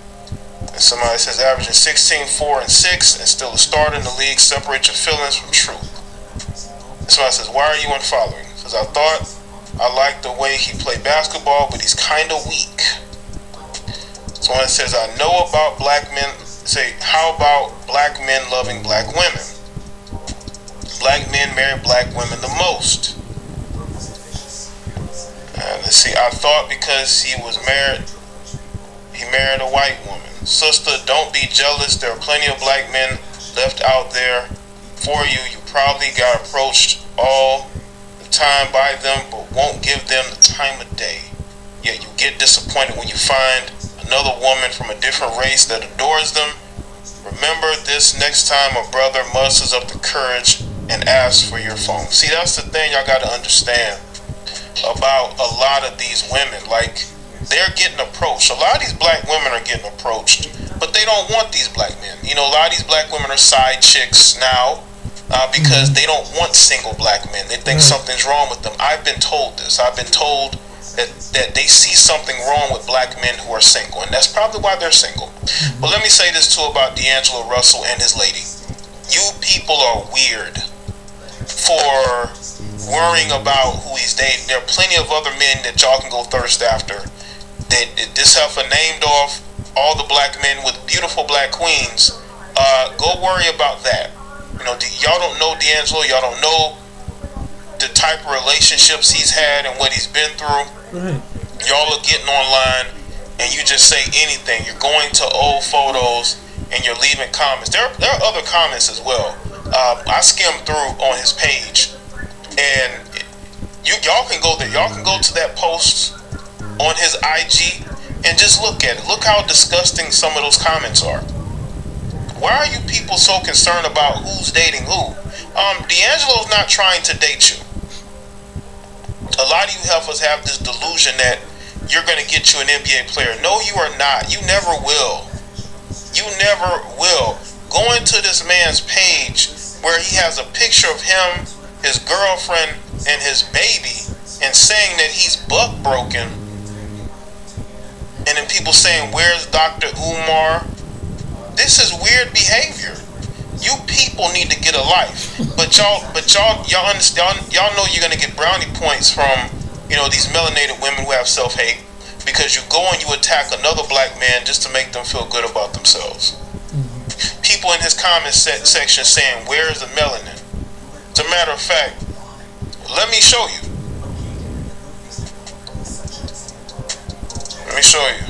And somebody says, averaging 16, 4, and 6, and still a starter in the league. Separate your feelings from truth. And somebody says, why are you unfollowing? Says, I thought I liked the way he played basketball, but he's kind of weak. Someone says, I know about black men. Say, how about black men loving black women? Black men marry black women the most. Let's see, I thought because he married a white woman. Sister, don't be jealous. There are plenty of black men left out there for you. You probably got approached all the time by them, but won't give them the time of day. Yet you get disappointed when you find another woman from a different race that adores them. Remember this next time a brother musters up the courage and asks for your phone. See, that's the thing y'all got to understand about a lot of these women. Like, they're getting approached. A lot of these black women are getting approached, but they don't want these black men. You know, a lot of these black women are side chicks now because they don't want single black men. They think something's wrong with them. I've been told this. I've been told that they see something wrong with black men who are single, and that's probably why they're single. But let me say this too about D'Angelo Russell and his lady. You people are weird for worrying about who he's dating. There are plenty of other men that y'all can go thirst after. That this heifer named off all the black men with beautiful black queens. Go worry about that. You know, y'all don't know D'Angelo. Y'all don't know the type of relationships he's had and what he's been through. Y'all are getting online and you just say anything. You're going to old photos and you're leaving comments. There are other comments as well. I skimmed through on his page, and y'all can go there. Y'all can go to that post on his IG and just look at it. Look how disgusting some of those comments are. Why are you people so concerned about who's dating who? D'Angelo's not trying to date you. A lot of you heifers have this delusion that you're going to get you an NBA player. No, you are not. You never will. You never will. Go into this man's page where he has a picture of him, his girlfriend, and his baby, and saying that he's buck broken. And then people saying, where's Dr. Umar? This is weird behavior. You people need to get a life. But y'all understand, y'all know you're gonna get brownie points from, you know, these melanated women who have self-hate, because you go and you attack another black man just to make them feel good about themselves. People in his comment section saying, where's the melanin? As a matter of fact, let me show you. Let me show you.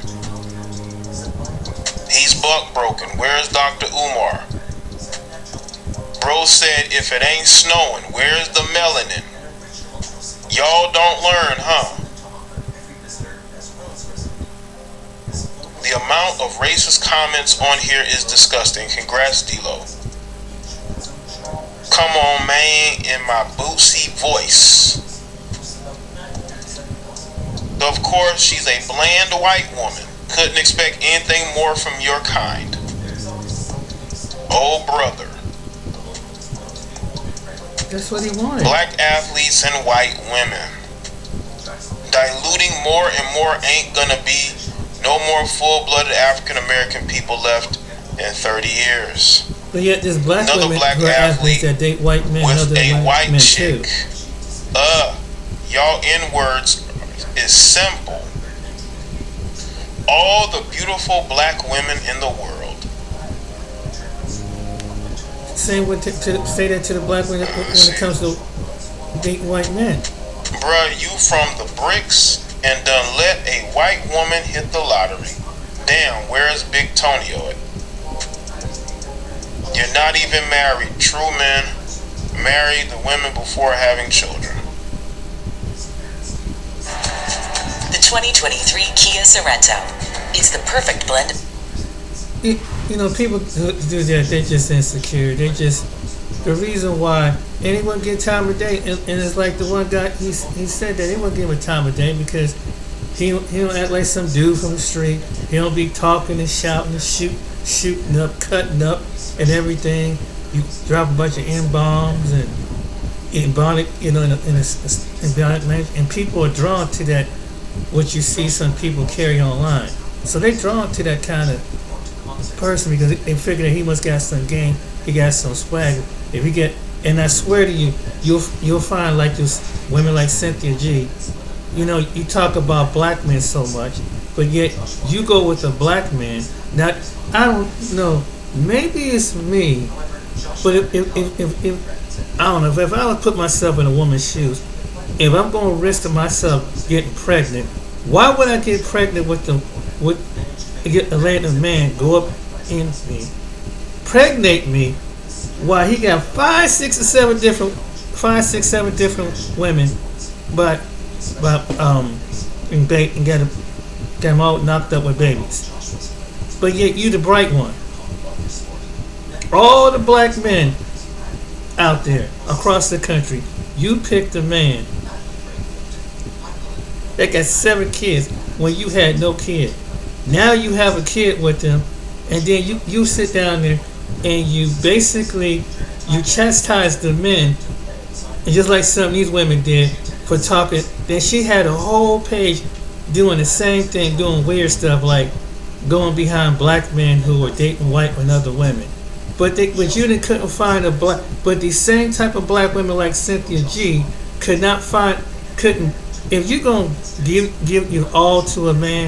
He's buck broken. Where's Dr. Umar? Bro said, if it ain't snowing, where's the melanin? Y'all don't learn, huh? The amount of racist comments on here is disgusting. Congrats, D-Lo. Come on, man, in my bootsy voice. Of course, she's a bland white woman. Couldn't expect anything more from your kind. Oh, brother. That's what he wanted. Black athletes and white women. Diluting more and more ain't gonna be no more full-blooded African-American people left in 30 years. But yet there's black Another women black who are athletes athlete that date white men with other a white men chick. too. Y'all N-words is simple. All the beautiful black women in the world. Say that to the black women when it comes to dating white men. Bruh, you from the bricks and done let a white woman hit the lottery. Damn, where's Big Tonio at? You're not even married. True men marry the women before having children. The 2023 Kia Sorento. It's the perfect blend. You know, people who do that, they're just insecure. They just, the reason why anyone get time of day, and it's like the one guy, he said that they won't give him a time of day because he don't act like some dude from the street. He don't be talking and shouting and shooting up, cutting up and everything. You drop a bunch of N-bombs and ebonic, you know, in a ebonic language, and people are drawn to that, what you see some people carry online. So they're drawn to that kind of person because they figure that he must got some game, he got some swag. If he get, and I swear to you, you'll find like this women like Cynthia G. You know, you talk about black men so much, but yet you go with a black man. Now I don't know, maybe it's me, but if I don't know, if I would put myself in a woman's shoes, if I'm going to risk myself getting pregnant, why would I get pregnant with a random man go up in me, pregnate me, while he got 5, 6, 7 different women, but and got them all knocked up with babies. But yet you the bright one. All the black men out there across the country, you picked a man that got 7 kids when you had no kid. Now you have a kid with them, and then you sit down there and you basically you chastise the men, and just like some of these women did for talking. Then she had a whole page doing the same thing, doing weird stuff like going behind black men who were dating white and other women. But you couldn't find a black. But the same type of black women like Cynthia G couldn't. If you're gonna give you all to a man,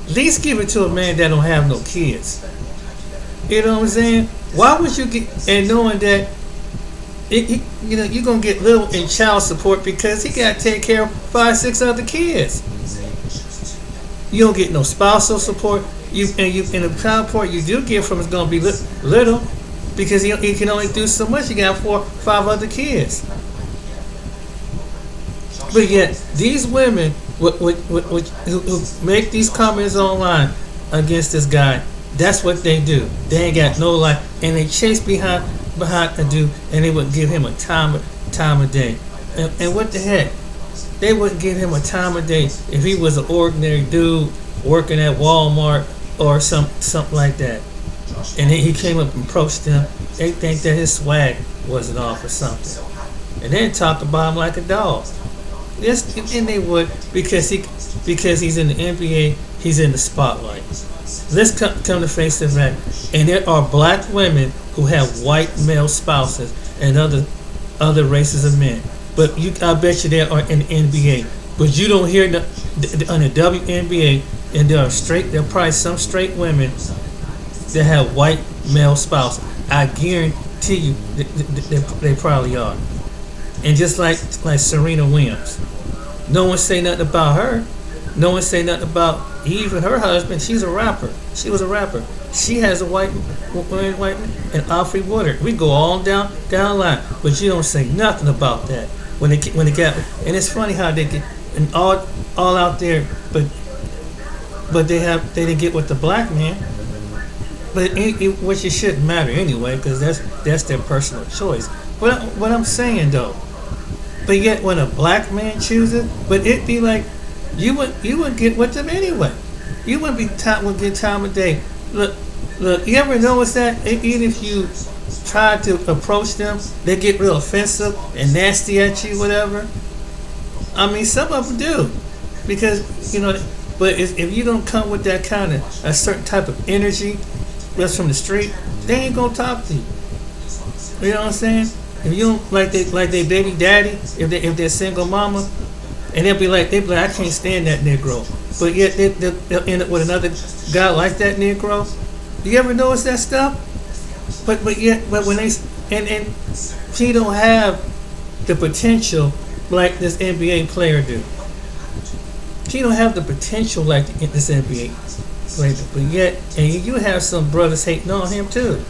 at least give it to a man that don't have no kids. You know what I'm saying? Why would you get, and knowing that you're gonna get little in child support because he gotta take care of 5, 6 other kids. You don't get no spousal support. In the child support you do get from is gonna be little because he can only do so much. You got 4, 5 other kids. But yet these women who make these comments online against this guy, that's what they do. They ain't got no life, and they chase behind a dude, and they would give him a time of day. And what the heck? They wouldn't give him a time of day if he was an ordinary dude working at Walmart or something like that. And then he came up and approached them. They think that his swag wasn't off or something, and then talk about him like a dog. Yes, and they would because he's in the NBA, he's in the spotlight. Let's come to face the fact, and there are black women who have white male spouses and other races of men. But I bet you there are in the NBA. But you don't hear on the WNBA, and there are probably some straight women that have white male spouses. I guarantee you they probably are. And just like Serena Williams, no one say nothing about her. No one say nothing about even her husband. She's a rapper. She was a rapper. She has a white and Alfred Woodard. We go all down the line, but you don't say nothing about that when they got. And it's funny how they get and all out there, but they didn't get with the black man. But which it shouldn't matter anyway, because that's their personal choice. But what I'm saying though, but yet when a black man chooses, but it'd be like you would get with them anyway. You wouldn't be would get time of day. Look, you ever notice that even if you try to approach them, they get real offensive and nasty at you, whatever. I mean, some of them do, because But if you don't come with that kind of a certain type of energy that's from the street, they ain't gonna talk to you. You know what I'm saying? If you don't like they baby daddy, if they're single mama, and they'll be like, I can't stand that Negro, but yet they'll end up with another guy like that Negro. You ever notice that stuff? But when they and she don't have the potential like this NBA player do. She don't have the potential like this NBA player, but yet, and you have some brothers hating on him too.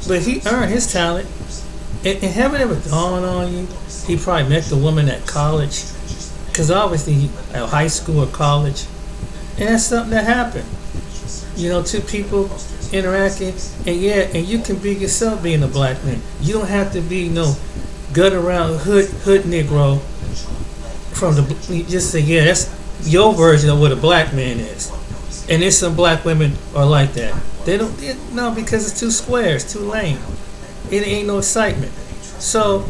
But he earned his talent. And haven't ever dawned on you? He probably met the woman at college, because obviously at high school or college, and that's something that happened. Two people interacting, and you can be yourself being a black man. You don't have to be no gut around hood Negro. You just say, that's your version of what a black man is, and there's some black women are like that. They don't, no, because it's too square, it's too lame. It ain't no excitement. So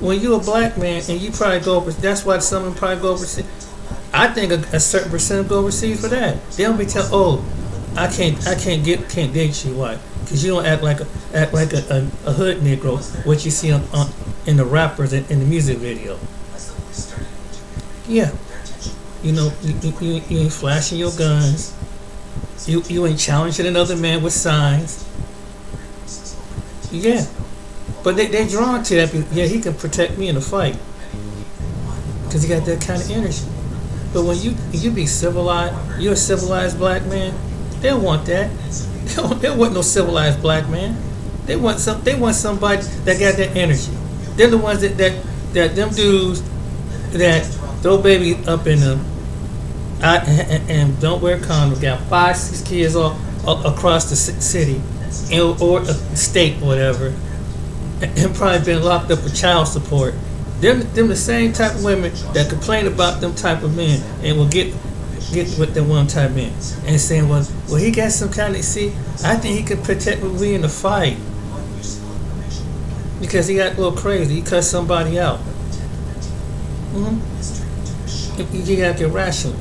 when you a black man and you probably go over, that's why some of them probably go overseas. I think a certain percent go overseas for that. They don't be tell, I can't date you. Why? Because you don't act like a hood Negro, what you see on in the rappers in the music video. Yeah, you ain't flashing your guns. You ain't challenging another man with signs. Yeah, but they drawn to that. Yeah, he can protect me in a fight because he got that kind of energy. But when you be civilized, you're a civilized black man. They don't want that. They don't want no civilized black man. They want somebody that got that energy. They're the ones that them dudes that throw baby up in them and don't wear condoms, got 5-6 kids all across the city or a state, whatever, and probably been locked up for child support. Them the same type of women that complain about them type of men and will get with the one type of men and saying, well, he got some kind of, I think he could protect me in the fight because he got a little crazy. He cut somebody out. You gotta get rational.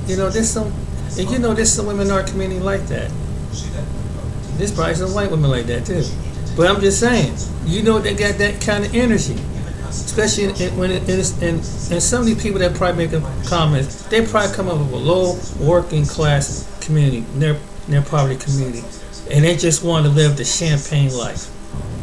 There's some women in our community like that. There's probably some white women like that too. But I'm just saying, they got that kind of energy. Especially and some of these people that probably make comments, they probably come up with a low working class community, their poverty community, and they just want to live the champagne life,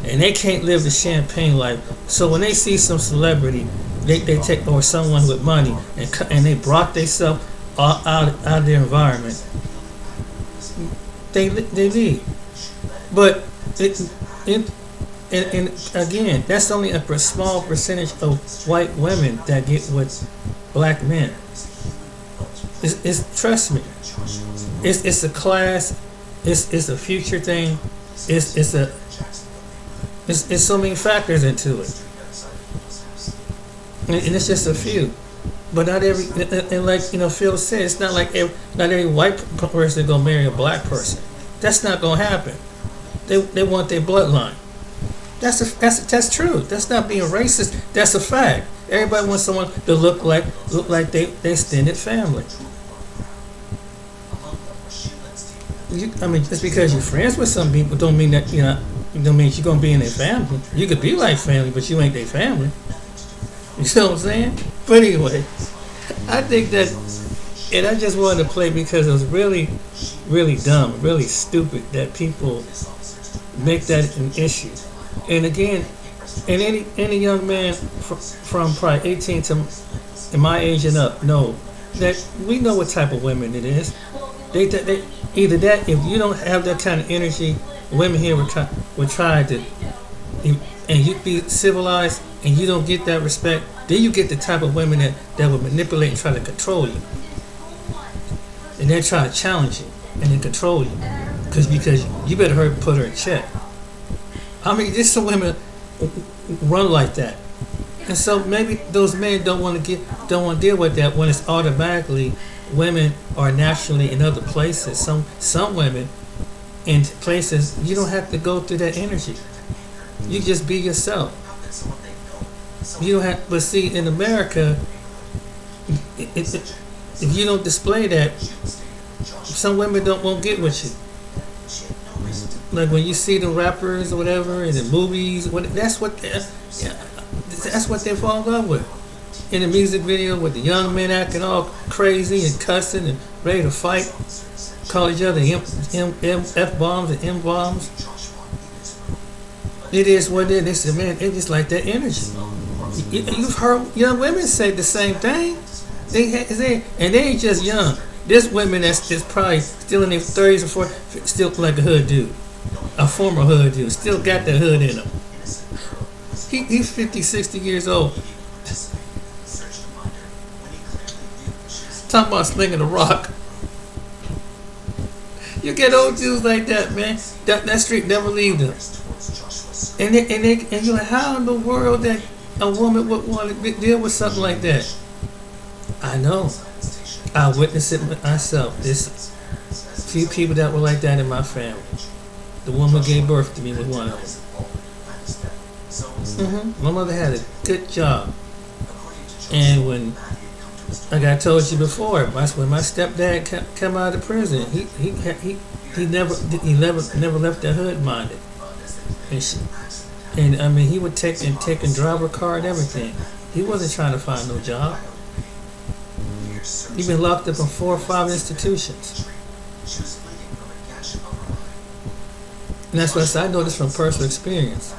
and they can't live the champagne life. So when they see some celebrity, they take, or someone with money, and they brought themselves out of their environment, they leave. But and again, that's only a small percentage of white women that get with black men. Trust me, it's a class, it's a future thing, it's so many factors into it, and it's just a few. But not every, and like Phil said, it's not like not every white person gonna marry a black person. That's not gonna happen. They want their bloodline. That's true. That's not being racist. That's a fact. Everybody wants someone to look like they extended family. Just because you're friends with some people don't mean that don't mean you're gonna be in their family. You could be like family, but you ain't their family. You see what I'm saying? But anyway, I think that, and I just wanted to play because it was really, really dumb, really stupid that people make that an issue. And again, and any young man from probably 18 to my age and up know that we know what type of women it is. They either that, if you don't have that kind of energy, women here would try to, and you be civilized and you don't get that respect, then you get the type of women that will manipulate and try to control you. And they try to challenge you and then control you. Because you better put her in check. There's some women run like that. And so maybe those men don't want to deal with that when it's automatically women are naturally in other places. Some women in places you don't have to go through that energy. You just be yourself. You don't have. But see, in America, if you don't display that, some women won't get with you. Like when you see the rappers or whatever in the movies, that's what they fall in love with. In the music video with the young men acting all crazy and cussing and ready to fight, call each other F-bombs and M-bombs. It is what it is. Man, it's just like that energy. You've heard young women say the same thing. They ain't just young. There's women that's probably still in their 30s or 40s, still like a hood dude. A former hood dude. Still got that hood in him. He's 50, 60 years old. Talking about slinging a rock. You get old dudes like that, man. That street never leave them. And you're like, how in the world that a woman would want to deal with something like that? I know. I witnessed it myself. There's a few people that were like that in my family. The woman who gave birth to me was one of them. My mother had a good job. And when, like I told you before, when my stepdad came out of prison, he never left the hood minded. And I mean, he would take and drive her car and everything. He wasn't trying to find no job. He's been locked up in 4 or 5 institutions. And that's what I said. I know this from personal experience.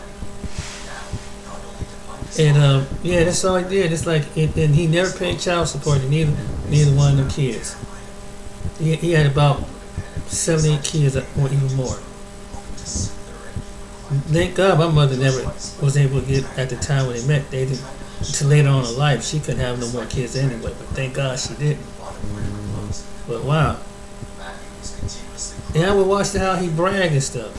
And yeah, that's all he did. It's like, and he never paid child support to neither one of them kids. He had about 7, 8 kids, or even more. Thank God my mother never was able to get, at the time when they met, they didn't, until later on in life, she couldn't have no more kids anyway, but thank God she didn't. But wow. And I would watch how he bragged and stuff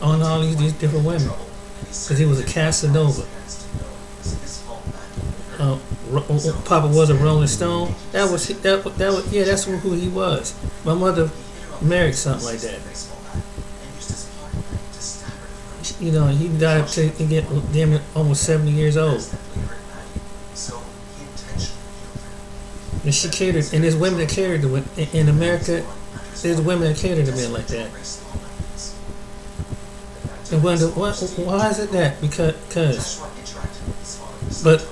on all these different women, because he was a Casanova. Papa was a Rolling Stone. That's who he was. My mother married something like that. You know, he died to get damn almost 70 years old. And she catered, and there's women that catered to it. In America, there's women that cater to men like that. And wonder, why is it that? Because. But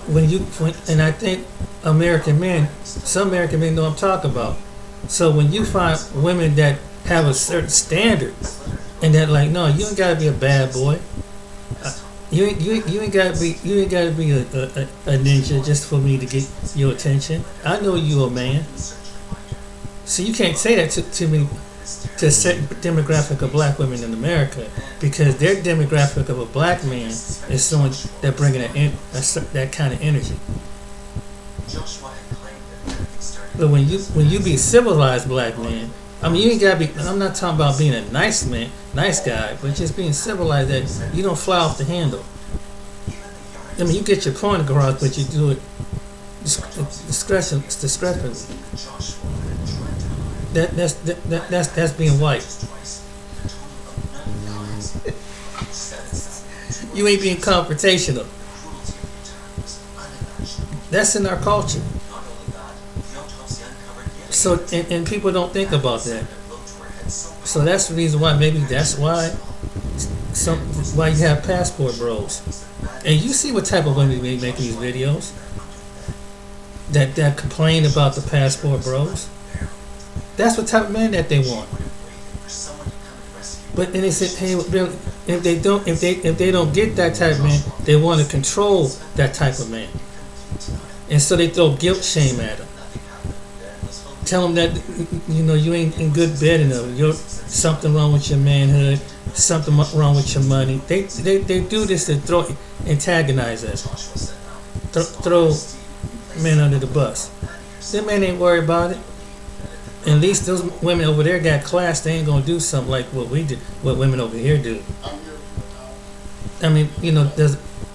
and I think American men, some American men know what I'm talking about. So when you find women that have a certain standard, and that like, no, you ain't gotta be a bad boy. You ain't gotta be a ninja just for me to get your attention. I know you a man. So you can't say that to me, to a certain demographic of black women in America, because their demographic of a black man is someone that bringing that kind of energy. But when you be civilized black man, I mean, you ain't gotta be. I'm not talking about being a nice man, nice guy, but just being civilized, that you don't fly off the handle. I mean, you get your point across, but you do it discrepancy. That's being white. You ain't being confrontational. That's in our culture. So and people don't think about that. So that's the reason why. Maybe that's why why you have passport bros. And you see what type of women they make these videos that complain about the passport bros. That's what type of man that they want. But then they said, hey, if they don't get that type of man, they want to control that type of man. And so they throw guilt shame at them. Tell them that you ain't in good bed enough. You're something wrong with your manhood. Something wrong with your money. They do this to antagonize us. Throw men under the bus. Them men ain't worried about it. At least those women over there got class. They ain't gonna do something like what we do, what women over here do. I mean,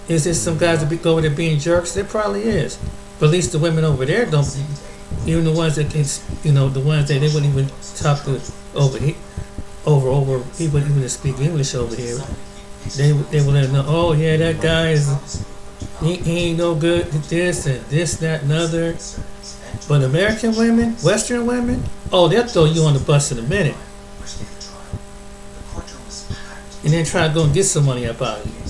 is there some guys that go over there being jerks? There probably is. But at least the women over there don't. even the ones that can, the ones that they wouldn't even talk to over he wouldn't even speak English over here. They would let him know, oh yeah, that guy he ain't no good at this and this, that, and other. But American women, Western women, oh, they'll throw you on the bus in a minute. And then try to go and get some money up out of you.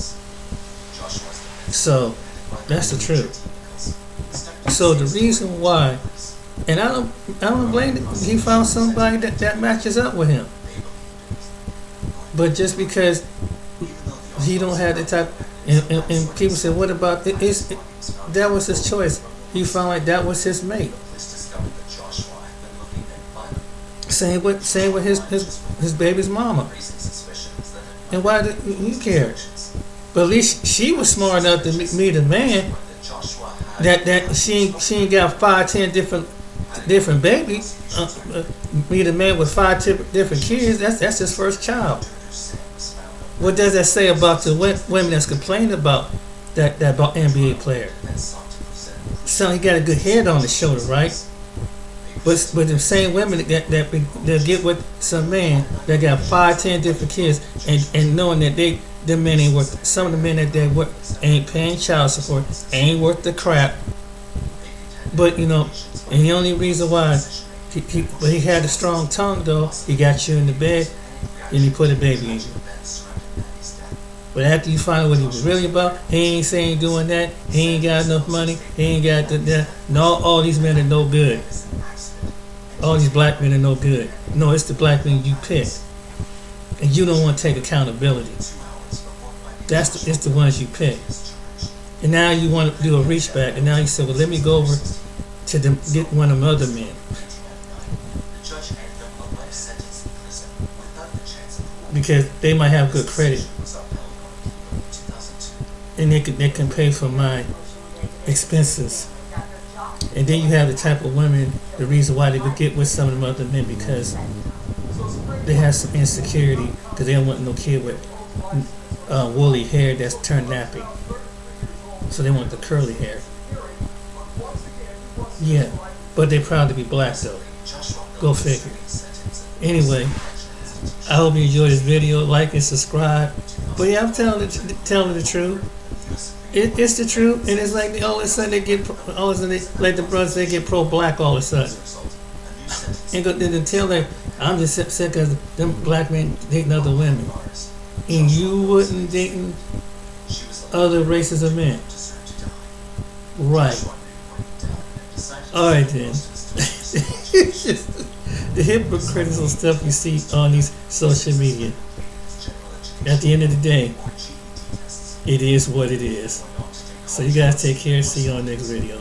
So, that's the truth. So the reason why, and I don't blame it, he found somebody that matches up with him. But just because he don't have the type, and people say, what about it? That was his choice. He found like that was his mate. Same with his baby's mama. And why do you care? But at least she was smart enough to meet a man that she ain't got 5-10 different babies. Meet a man with 5 different kids. That's his first child. What does that say about the women that's complaining about that NBA player? So he got a good head on his shoulder, right? But the same women that get with some man that got 5-10 different kids and knowing that them men ain't worth, some of the men that they work ain't paying child support, ain't worth the crap. But and the only reason why he had a strong tongue though, he got you in the bed and he put a baby in you. But after you find out what he was really about, he ain't saying doing that, he ain't got enough money, he ain't got that. No, all these men are no good. All these black men are no good. No, it's the black men you pick. And you don't want to take accountability. It's the ones you pick. And now you want to do a reach back, and now you say, well, let me go over to get one of them other men. Because they might have good credit. And they can pay for my expenses. And then you have the type of women, the reason why they would get with some of them other men, because they have some insecurity, because they don't want no kid with woolly hair that's turned nappy. So they want the curly hair. Yeah, but they're proud to be black though. Go figure. Anyway, I hope you enjoyed this video. Like and subscribe. But yeah, I'm telling the truth. It's the truth, and it's like all of a sudden like the brothers, they get pro-black all of a sudden. And then tell them, I'm just sick because them black men dating other women, and you wouldn't dating other races of men, right? All right then. It's just the hypocritical stuff you see on these social media. At the end of the day, it is what it is. So you guys take care. See you on the next video.